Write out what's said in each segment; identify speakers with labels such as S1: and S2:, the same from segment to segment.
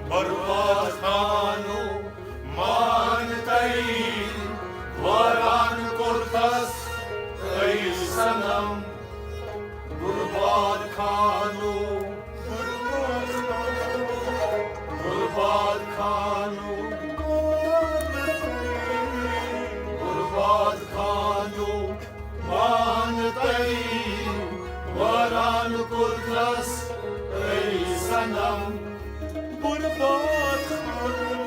S1: बर्बाद खानो मानतई वरान कोरथस ऐ सनम बर्बाद खानो बर्बाद खानो बर्बाद खानो मानतई वरान कोरथस ऐ सनम बर्बाद खानो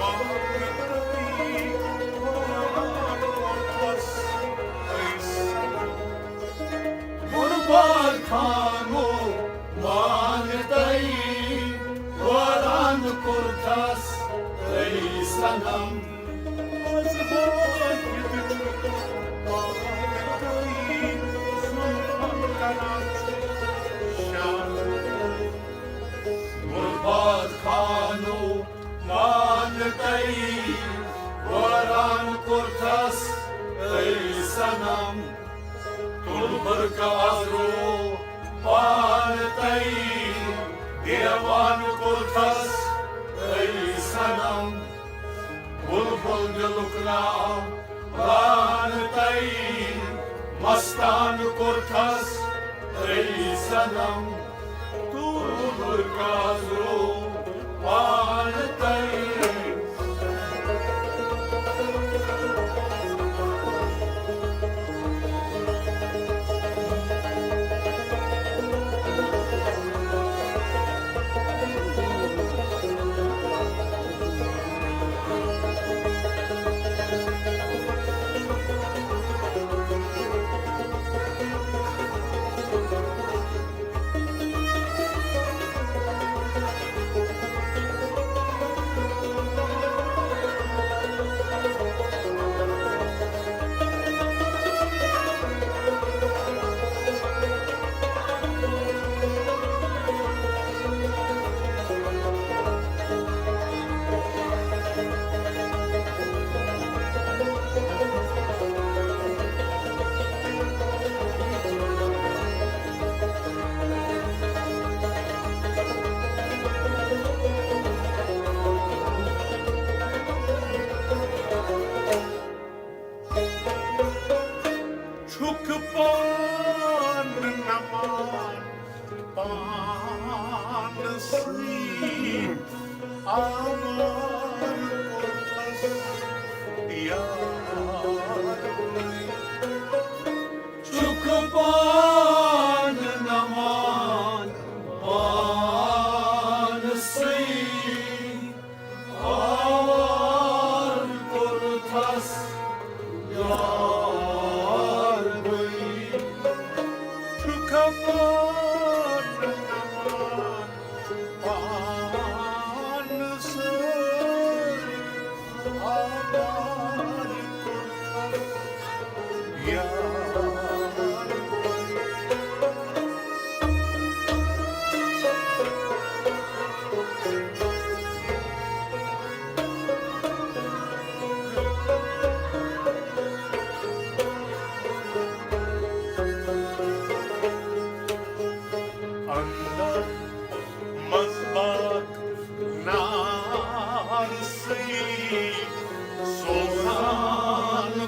S1: मानतई वरान कोरथस ऐ सनम बर्बाद खानो मानतई वरान कोरथस ऐ सनम बर्बाद खानो मानतई वरान कोरथस ऐ सनम तुलबर काजरो मानतई देवान कोरथस ऐ सनम बुलबुल गलुकना मानतई मस्तान कोरथस ऐ सनम तुलबर काजरो मानतई Chukpan naman panasli amar kotas yaroi Chukpan naman panasli amar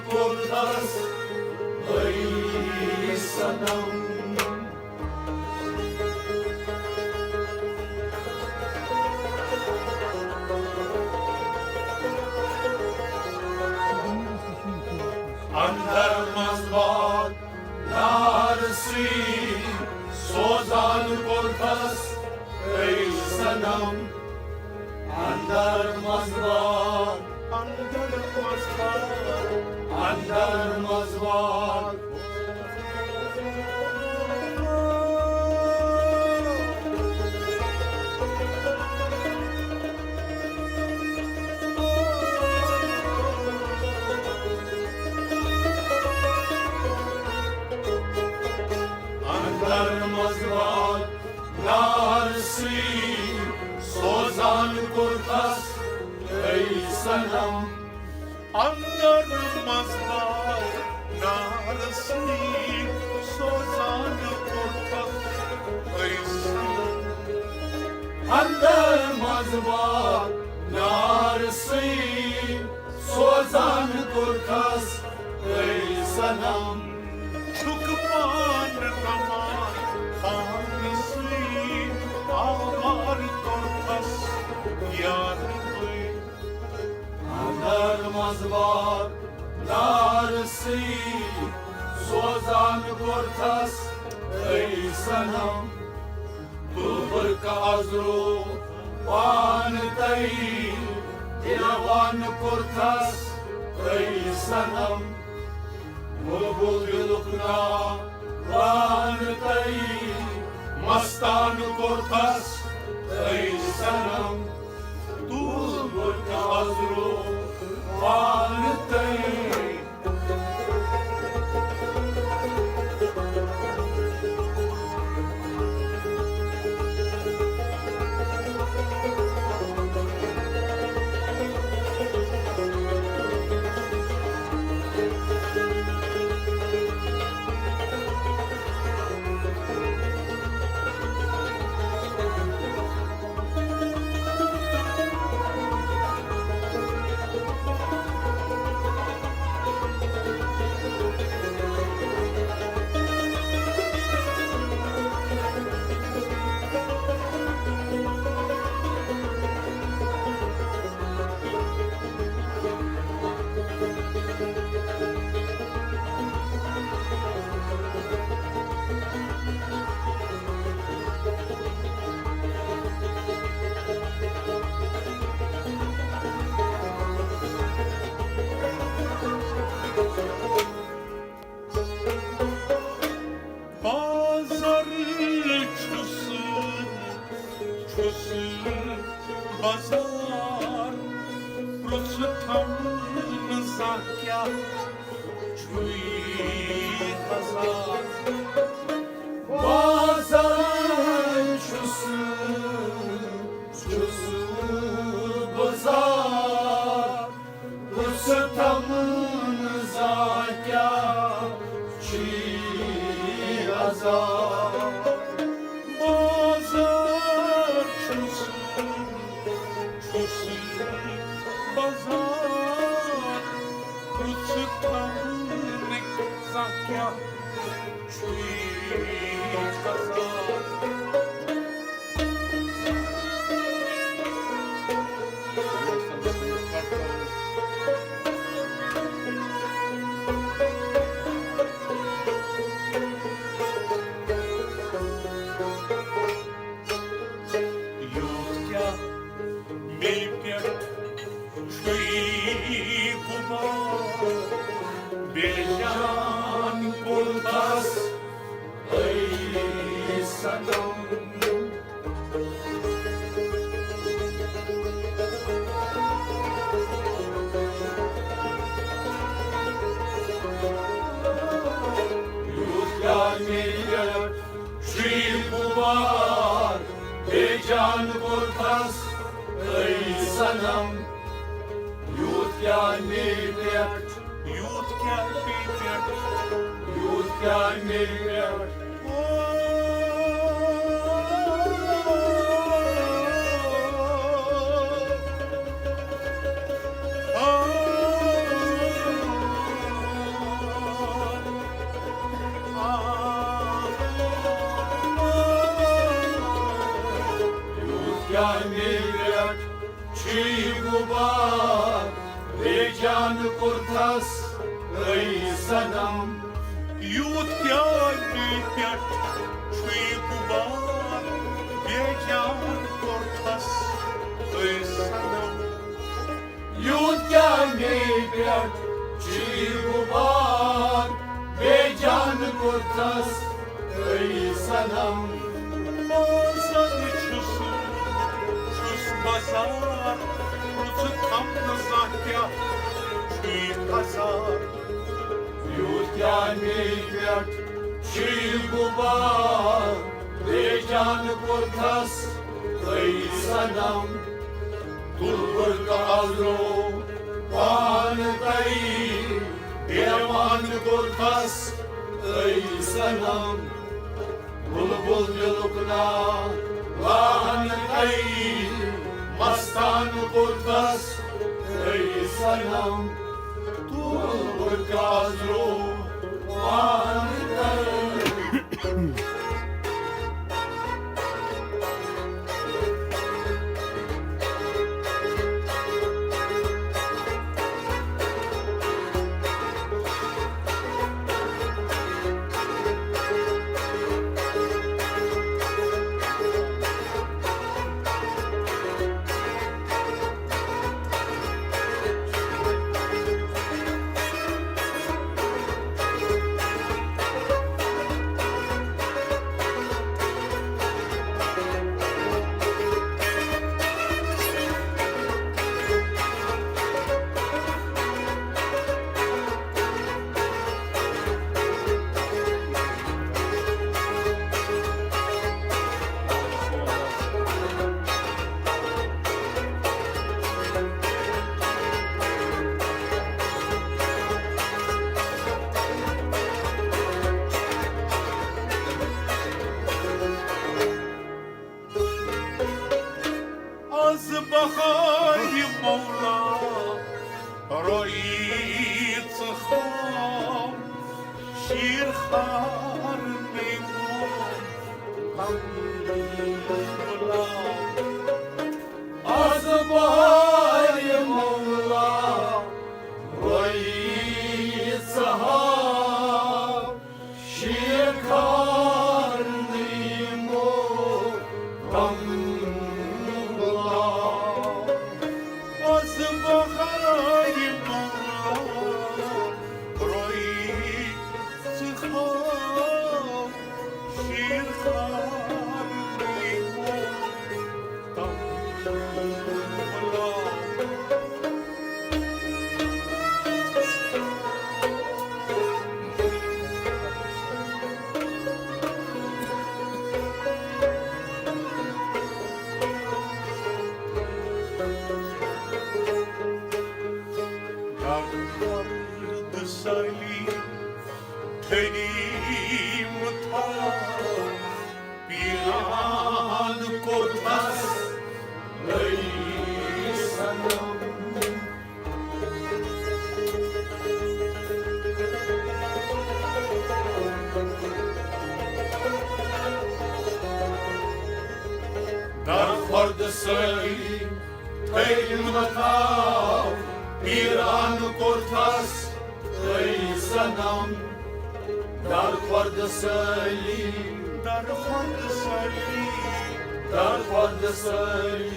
S1: kotas Andar mazbad narsi sozan kotas ey sanam Andar mazbad Andar mazbad narsi sozan kotas ey sanam अंदर मजबार नारसी सोजान कोर्टस अंदर मजबार नारसी सोजान कोर्टस सनम Çukman naman Hanisi Ağlar korkas Yarımı Andarmaz var Narsi Sozan korkas Ey sanam Dubur ka azru Pan tayi Diravan korkas Ey sanam Bulbul yulukna Vanıtay Mastan kortas Ey sanam Dulbur kazru Vanıtay Bazar Rustamın zakya Çuy bazar Bazar Çusu bazar Rustamın zakya Çuy bazar Bazar Çusu Bazar Rustamın zakya Çuy bazar Bejan kurtas Ey sanam Yutkan milyar Şil kubar Bejan kurtas Ey sanam Yutkan milyar Yutkan milyar Yutkan milyar Yutkan milyar Çiğ gubar Bejan kurtas Ey sanam Yutkan milyar Çiğ gubar Bejan kurtas Ey sanam Yutkan milyar Çiğ gubar Bejan kurtas Ey sanam Bazar çusu Çus bazar Rustam zakya Çuy bazar Yutkan milyar Çiğ gubar Bejan kurtas Ey sanam Dulbur ka azro Pan kurtas ey sanam bulbul yolukna lan ey mastan kurtas ey sanam tulbul kazru lan ey
S2: بخای مولا رایت خام شیر خار میمون مولا
S1: از بهای مولا روی سهام شیرکار نیمو
S2: Săi, tăi mătau, piranul cortas, tăi sanam, dar foarte săi, dar foarte săi, dar foarte săi.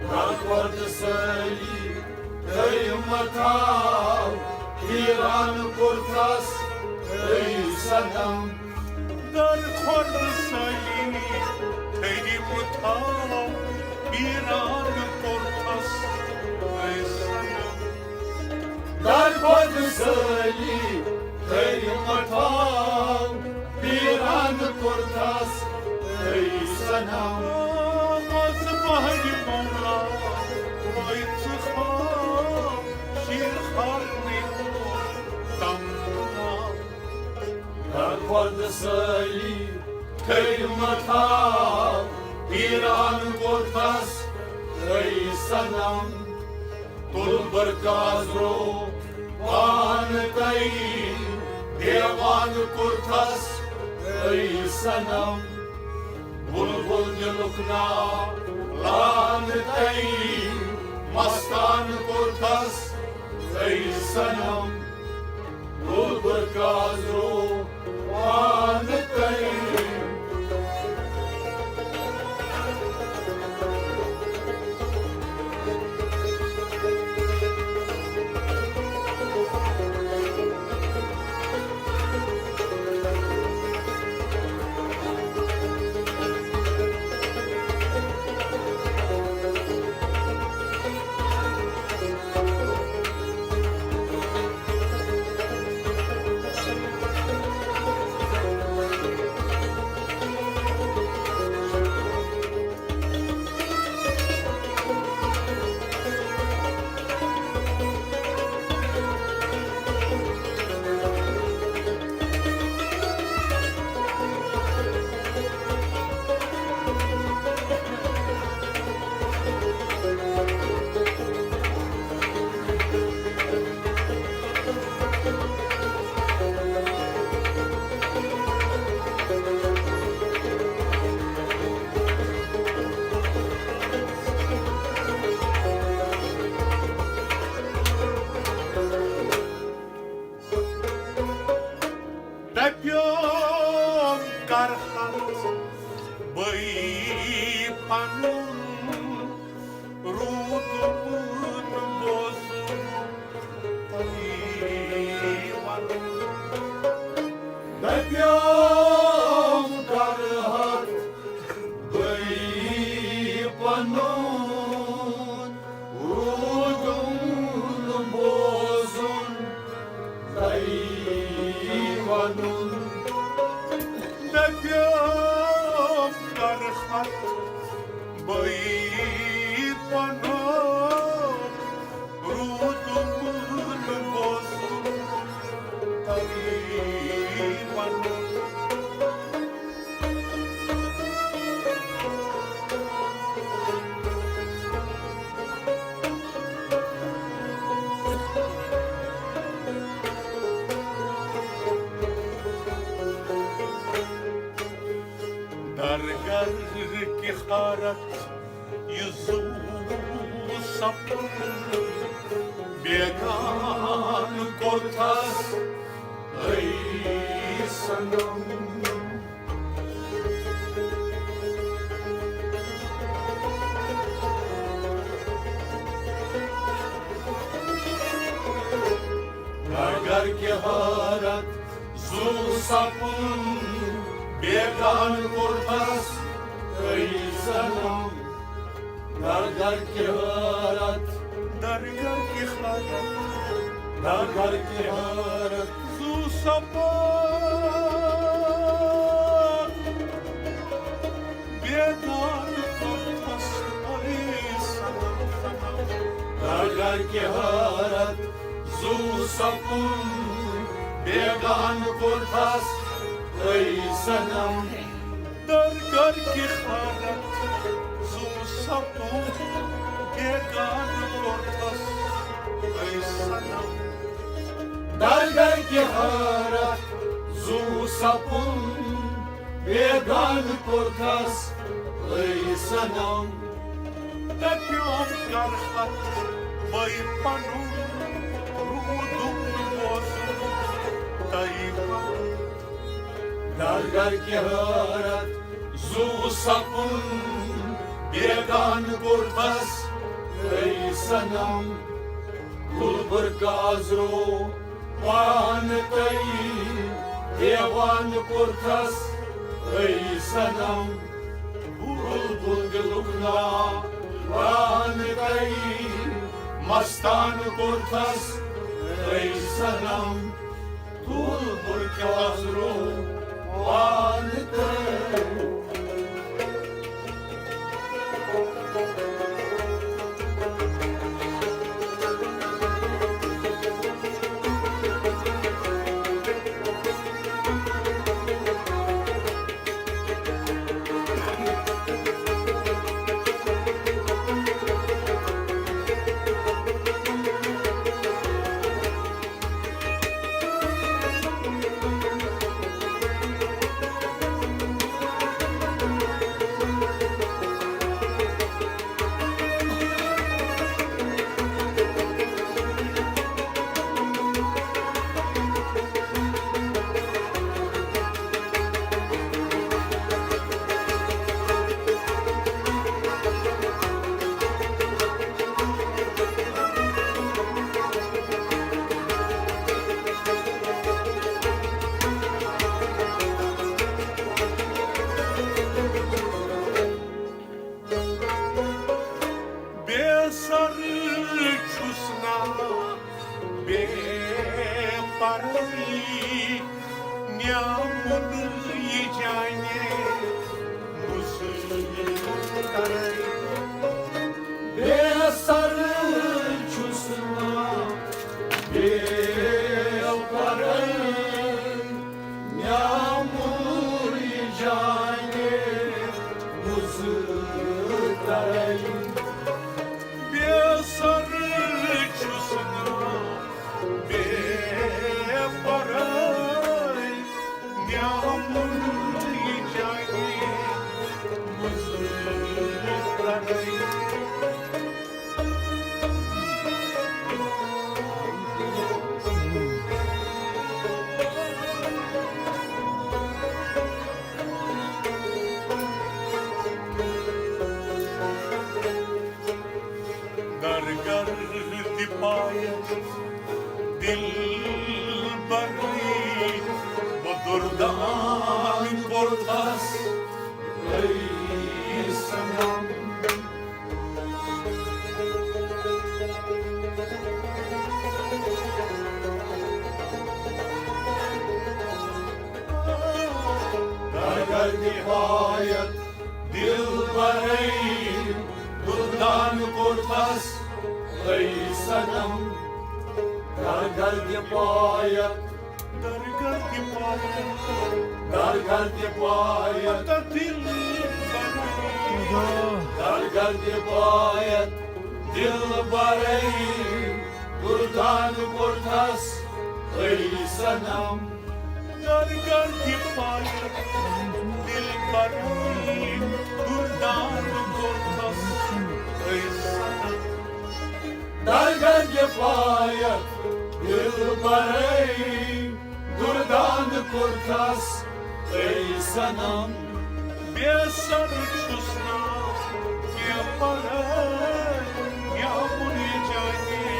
S2: Dar foarte săi, tăi mătau, piranul cortas, ey sanam dar khord sali teri mutam piran kortas ey sanam
S1: dar khord sali teri mutam piran kortas ey sanam
S2: az bahar mola vayt kham shir khar
S1: dar foarte săi, tăi mătau, piranul cortas, ey sanam tulbar kazro van tăi devanul cortas, ey sanam bulbul yolukna lan tăi mastan cortas, ey sanam tulbar kazro van tăi.
S2: Băi panun Rudun bozun Taiwanun
S1: Dădeam carhat băi panon Rudul bozun Taiwanun
S2: Dădeam carhat Băi panon Rudul bozun Taiwanun Dargar ki harat yüzü sapın Began kortas
S1: Ăi sanam Gargar keharat zu sapun Began kortas Ăi sanam Gargar keharat
S2: Dargar ki harat
S1: Gargar keharat
S2: zu sapın Began kortas Ay sanam sanam
S1: Gargar keharat zu sapun Began kortas Ăi sanam
S2: Dargar ki harat zu sapın Began kortas Ay sanam
S1: Dargar keharat zu sapun Began kortas Ăi sanam
S2: Dădeam carhat Băi panun Rudul bozun Taiwanun
S1: Dargar keharat zu sapun Began kortas Ăi sanam Kulbur gazro Pan tăi Devan kortas Ăi sanam Bulbul gılukna Pan tăi Mastan kortas Ăi sanam Kulbur gazro Pan tăi
S2: दिल बरी वो दुर्दान
S1: Kortas ey sanam Dar nihayet dilberey Durdan kortas ey sanam Dar nihayet
S2: दरगाह के पास
S1: Dar nihayet
S2: पता दिल
S1: Dar nihayet dilberey Durdan kortas ey sanam
S2: दरगाह के पास दिल बरी दुर्दान courts ऐसा
S1: Dargar gefayet Dilberey Durdan kurtas Ey sanam
S2: बेसर चुसना क्या पड़ा क्या मुझे चाहिए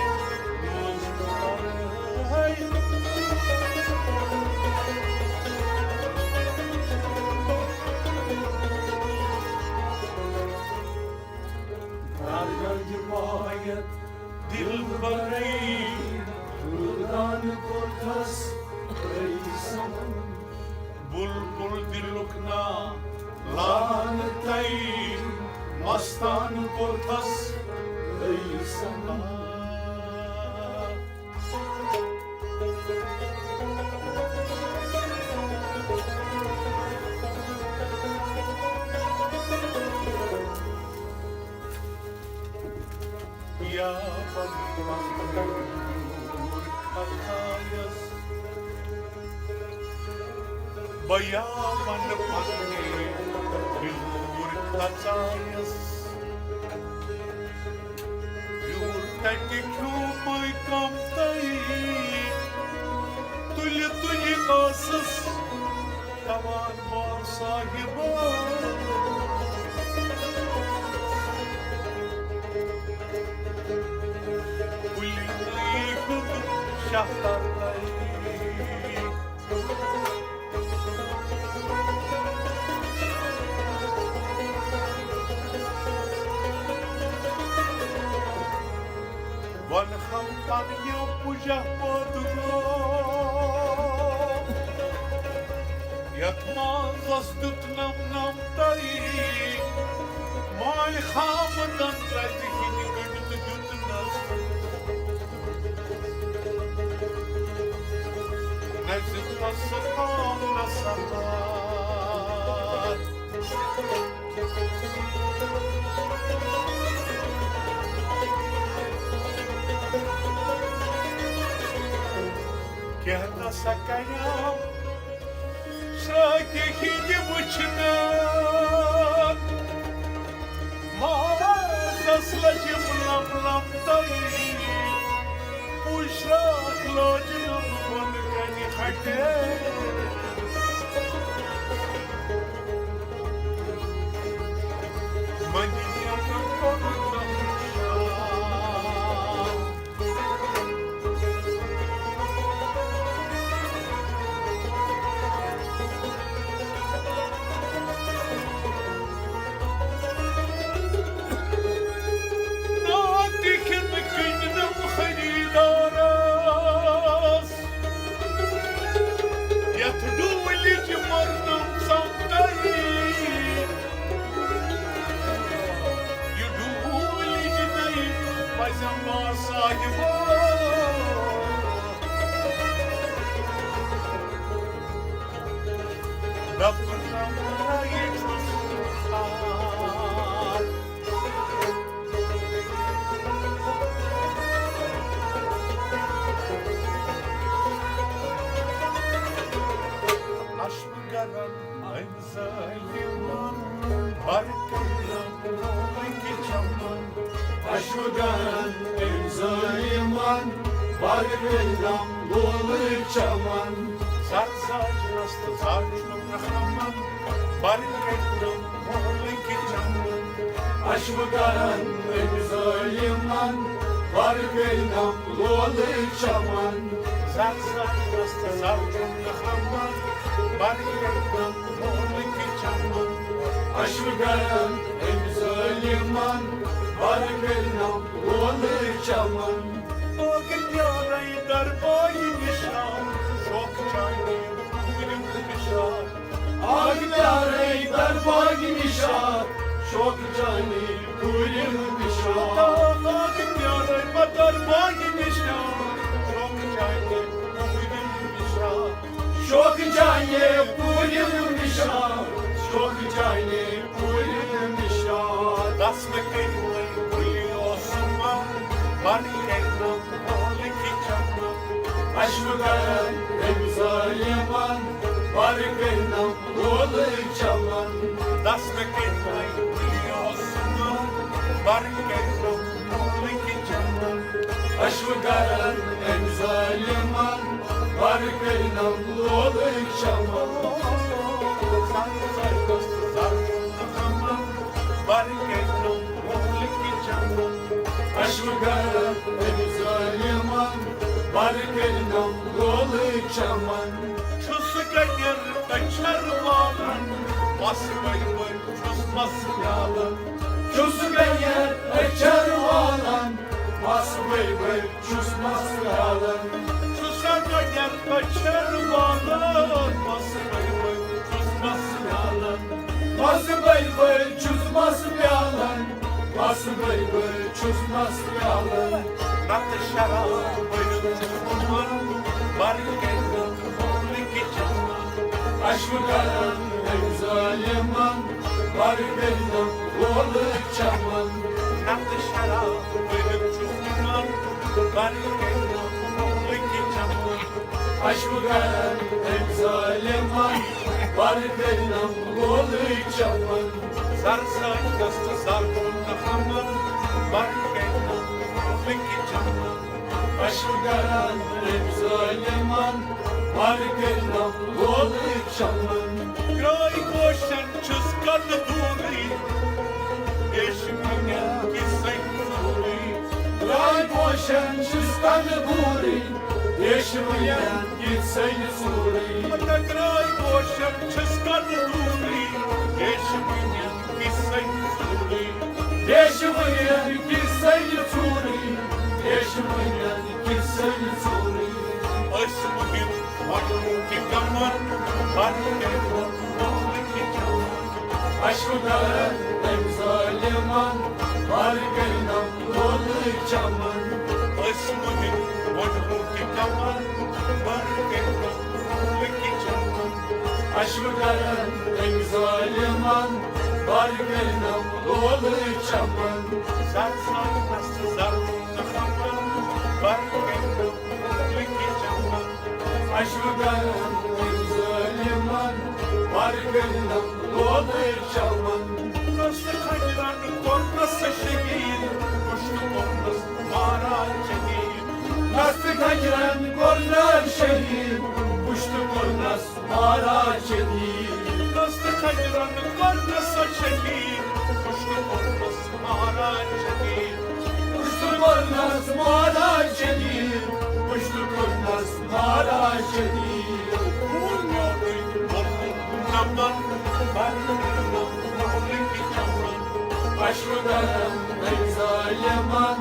S1: Dargar gefayet
S2: दिल बरी
S1: Durdan kurtas Ey sanam
S2: बुलबुल दिलुकना
S1: Lanetay
S2: Mastan courts
S1: Ey sanam
S2: या बंदूर खतायस बया मन पन्ने यूर खतायस यूर तक क्यों मैं कम तई तुझे आसस तवान मार साहिबा Van campania puja podugo Yatmaz astut nam tai Mal khamdan rajhini gudut jutnas Nazım nasıkan nasahat Kehna sakayam Sake hidi buçnak Mağaz aslacım lam lam tayi Uşrak lojnam bankani hate Maniyanam konukam
S1: Aşmıgan emzayman Bargıldam dolu çaman
S2: Sarsaç rastı sarçlı bırakamam Bargıldam dolu çaman
S1: Aşmıgan emzayman var beynam dolu çaman.
S2: Zarsak nasıl zarcunda hamam, var beynam dolu çaman.
S1: Aşvıgaran emzaliman, var beynam dolu çaman.
S2: O gidiyor dar boyu nişan, çok çaylı bugün nişan.
S1: Ağlar eyler bagi nişan, çok cani kulim nişan.
S2: O gidiyor dar boyu nişan, çok çaylı bugün nişan.
S1: Çok cani kulim nişan, çok cani kulim nişan.
S2: Nasıl kendini biliyorsun var, var beynam dolu çaman.
S1: Aşvıgaran emzaliman, var beynam dolu çaman.
S2: Nasıl kendini biliyorsun var beynam dolu çaman.
S1: Aşvıgaran emzaliman, var beynam dolu çaman. Aşvıgaran emzaliman, var beynam dolu çaman. Çusu beyer eçer olan, bas bey çusmaz yalan. Bas bey çusmaz yalan, bas bey çusmaz yalan. Aşvıgaran emzaliman, var beynam dolu çaman. Aşvıgaran emzaliman, var beynam dolu çaman.
S2: Zarsak nasıl zarcunda hamam, var beynam dolu çaman.
S1: Aşvıgaran emzaliman, var beynam dolu çaman.
S2: Graj głośen czyskanny góry, jeśli mnie kisaj góry.
S1: Ray boşen çıskanı buri, yeşimiyen gitseydi suri.
S2: Ata graj głośen czyskanny góry, jeśli mnie kisaj góry.
S1: Yeşimiyen gitseydi suri, yeşimiyen gitseydi suri.
S2: Osmugim vakti kaman, varken vakti kaman.
S1: Aşvıgaran emzaliman, var beynam dolu çaman.
S2: Osmugim vakti kaman, varken vakti kaman.
S1: Aşvıgaran emzaliman, var beynam dolu çaman.
S2: Zarsak nasıl zarcunda hamam, varken vakti kaman.
S1: Aşvıgaran emzaliman, var beynam dolu çaman.
S2: Nasıl kaydıran korkmasa şehir, kuşlu korkmaz mağara çekir.
S1: Lastik hakiren kornar şehir, uçtu kornas mağara çedir.
S2: Nasıl kaydıran korkmasa şehir, kuşlu korkmaz mağara çekir.
S1: Uçtu kornas mağara çedir, uçtu kornas mağara çedir.
S2: Uğurluyor korkundan, varlığından korkunki çamdan.
S1: Aşvıgaran emzaliman,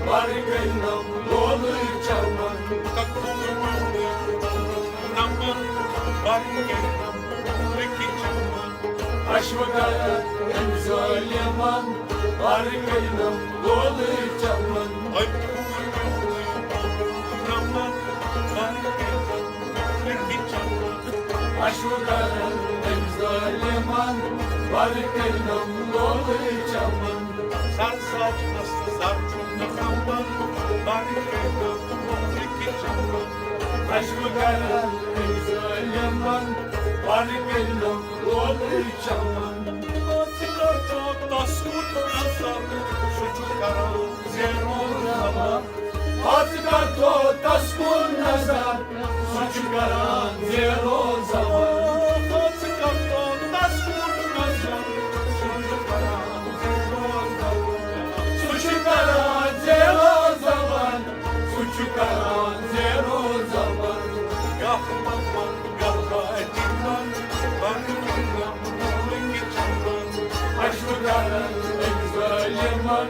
S1: var beynam dolu çaman.
S2: Takumuyor korkundan, varlığından korkunki çamdan.
S1: Aşvıgaran emzaliman, var beynam dolu çaman.
S2: Ay kumuyor korkundan, varlığından korkunki çamdan.
S1: Aşvıgaran emzaliman, var beynam dolu çaman.
S2: Zarsak nasıl zarcunda hamam, varken korkunki çamdan.
S1: Aşvıgaran emzaliman, var beynam dolu çaman.
S2: Atıkarto taskun nazar, suçu kara zerun zaman.
S1: Atıkarto taskun nazar, suçu karan zero zaman.
S2: Atıkarto taskun nazar, suçu kara zerun zaman.
S1: Suçu karan zero zaman. karan en güzel yaman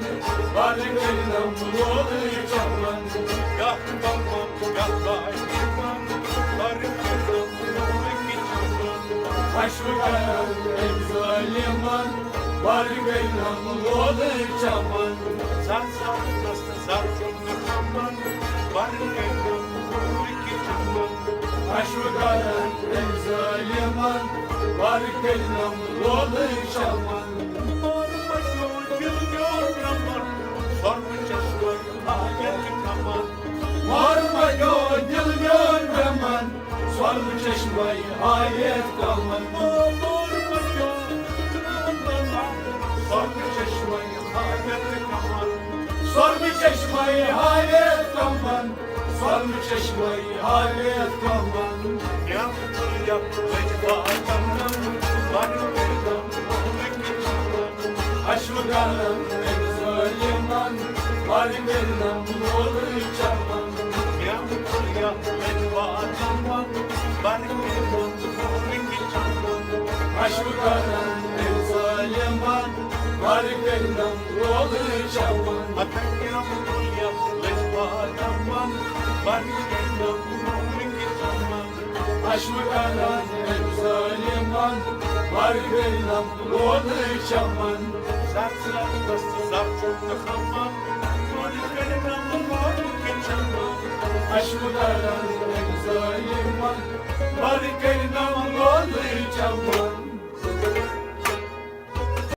S1: Varlık elinden bulmalı çaman
S2: Gah babam gah bayram Barışırım geçirdim
S1: Aşkı karan en güzel yaman Varlık elinden bulmalı çaman
S2: Sen sağlıklasın zarfını kaman Barışırım geçirdim
S1: Aşkı karan en güzel yaman Varlık elinden bulmalı çaman
S2: Sorma yol yormaman Sorma çeşme ayet kaman
S1: Varma gol dil görmemen Sorma çeşmeyi ayet kalman
S2: Sorma yol yormaman Sorma çeşme ayet kaman
S1: Sorma çeşmeyi ayet kalman Sorma çeşmeyi ayet kalman
S2: Yaptır yap vecibatandan Barışırım geçirdim
S1: Aşkı karan en güzel yaman Varlık elinden bulmalı çaman
S2: Yaptır yap vecibatandan Barışırım geçirdim
S1: Aşkı karan en güzel yaman Varlık elinden bulmalı çaman
S2: Atak yaptır yap vecibatandan Barışırım geçirdim
S1: Aşkı karan en güzel yaman Varlık elinden bulmalı çaman
S2: Sen sırasın zarfını kaman Barışırım geçirdim
S1: Aşkı karan en güzel yaman Varlık elinden